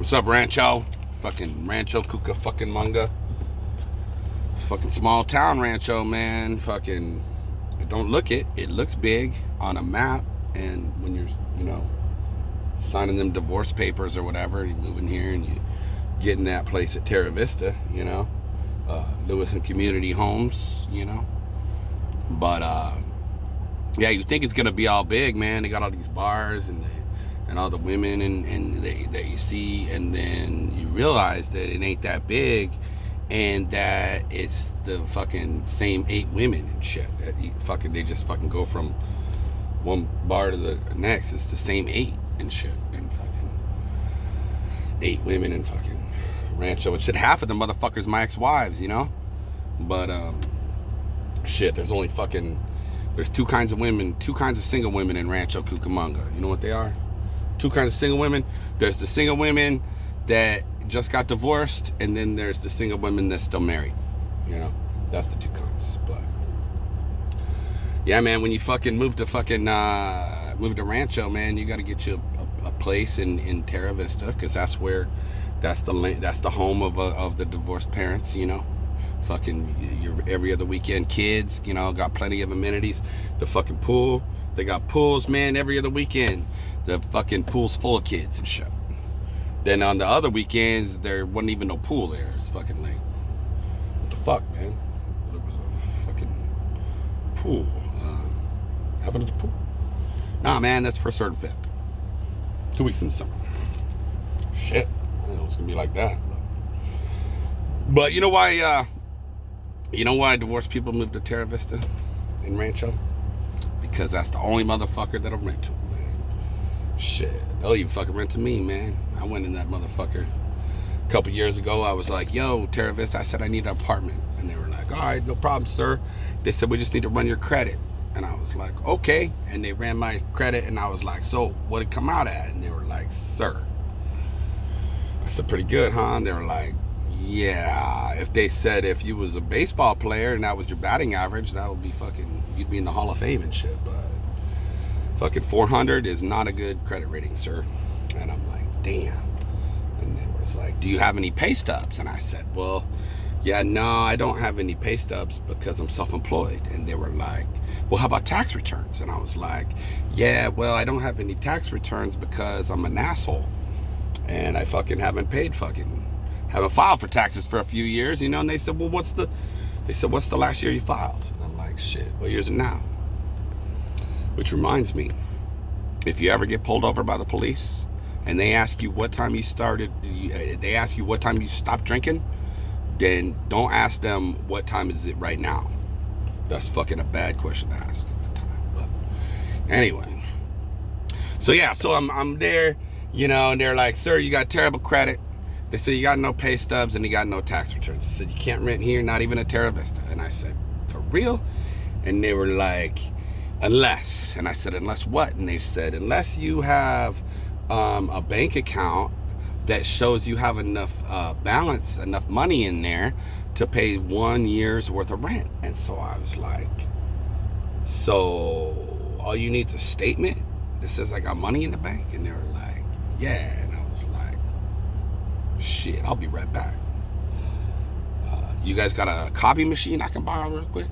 What's up, Rancho? Fucking Rancho cucamonga. Fucking small town Rancho, man. Fucking don't look it. It looks big on a map, and when you're, signing them divorce papers or whatever, you move in here and you get in that place at Terra Vista, Lewis and Community Homes, But yeah, you think it's gonna be all big, man. They got all these bars and all the women that you see, and then you realize that it ain't that big, and that it's the fucking same 8 women and shit. They just fucking go from one bar to the next. It's the same 8 and shit, and fucking 8 women and fucking Rancho and shit. Half of the motherfuckers my ex-wives, But shit, there's only there's 2 kinds of women, 2 kinds of single women in Rancho Cucamonga. You know what they are? 2 kinds of single women. There's the single women that just got divorced, and then there's the single women that's still married. That's the 2 kinds. But yeah, man, when you fucking move to Rancho, man, you got to get you a place in Terra Vista, because that's the home of the divorced parents. Fucking your every other weekend kids, got plenty of amenities. The fucking pool, they got pools, man, every other weekend. The fucking pool's full of kids and shit. Then on the other weekends, there wasn't even no pool there. It's fucking like, what the fuck, man? There was a fucking pool. Happened to the pool? Nah, man, that's first, 3rd, and 5th. 2 weeks in the summer. Shit, I didn't know it's gonna be like that. But you know why? Divorced people move to Terra Vista in Rancho? Because that's the only motherfucker that'll rent to them, man. Shit, they'll even fucking rent to me, man. I went in that motherfucker a couple years ago. I was like, yo, Terra Vista, I said I need an apartment. And they were like, all right, no problem, sir. They said, we just need to run your credit. And I was like, okay. And they ran my credit, and I was like, so what'd it come out at? And they were like, sir. I said, pretty good, huh? And they were like, yeah, if you was a baseball player and that was your batting average, that would be you'd be in the Hall of Fame and shit. But fucking 400 is not a good credit rating, sir. And I'm like, damn. And they was like, do you have any pay stubs? And I said, well, yeah, no, I don't have any pay stubs because I'm self-employed. And they were like, well, how about tax returns? And I was like, yeah, well, I don't have any tax returns because I'm an asshole. And I fucking haven't filed for taxes for a few years, and they said, well, what's the last year you filed? And I'm like, shit, what year is it now? Which reminds me, if you ever get pulled over by the police and they ask you what time you stopped drinking, then don't ask them what time is it right now. That's fucking a bad question to ask at the time. But anyway, so I'm there, and they're like, sir, you got terrible credit. They said, you got no pay stubs and you got no tax returns. They said, you can't rent here, not even at Terra Vista. And I said, for real? And they were like, unless. And I said, unless what? And they said, unless you have a bank account that shows you have enough balance, enough money in there to pay 1 year's worth of rent. And so I was like, so all you need is a statement that says I got money in the bank? And they were like, yeah. And I was like, shit, I'll be right back. You guys got a copy machine I can borrow real quick?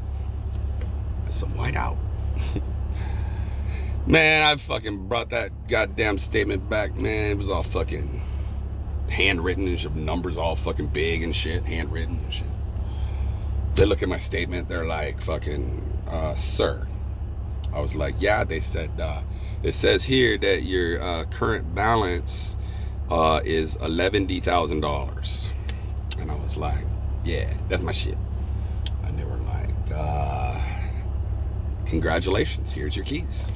That's some whiteout. Man, I fucking brought that goddamn statement back, man. It was all fucking handwritten and shit, numbers all fucking big and shit, handwritten and shit. They look at my statement, they're like, fucking, sir. I was like, yeah. They said, it says here that your current balance is $11,000. And I was like, yeah, that's my shit. And they were like, congratulations, here's your keys.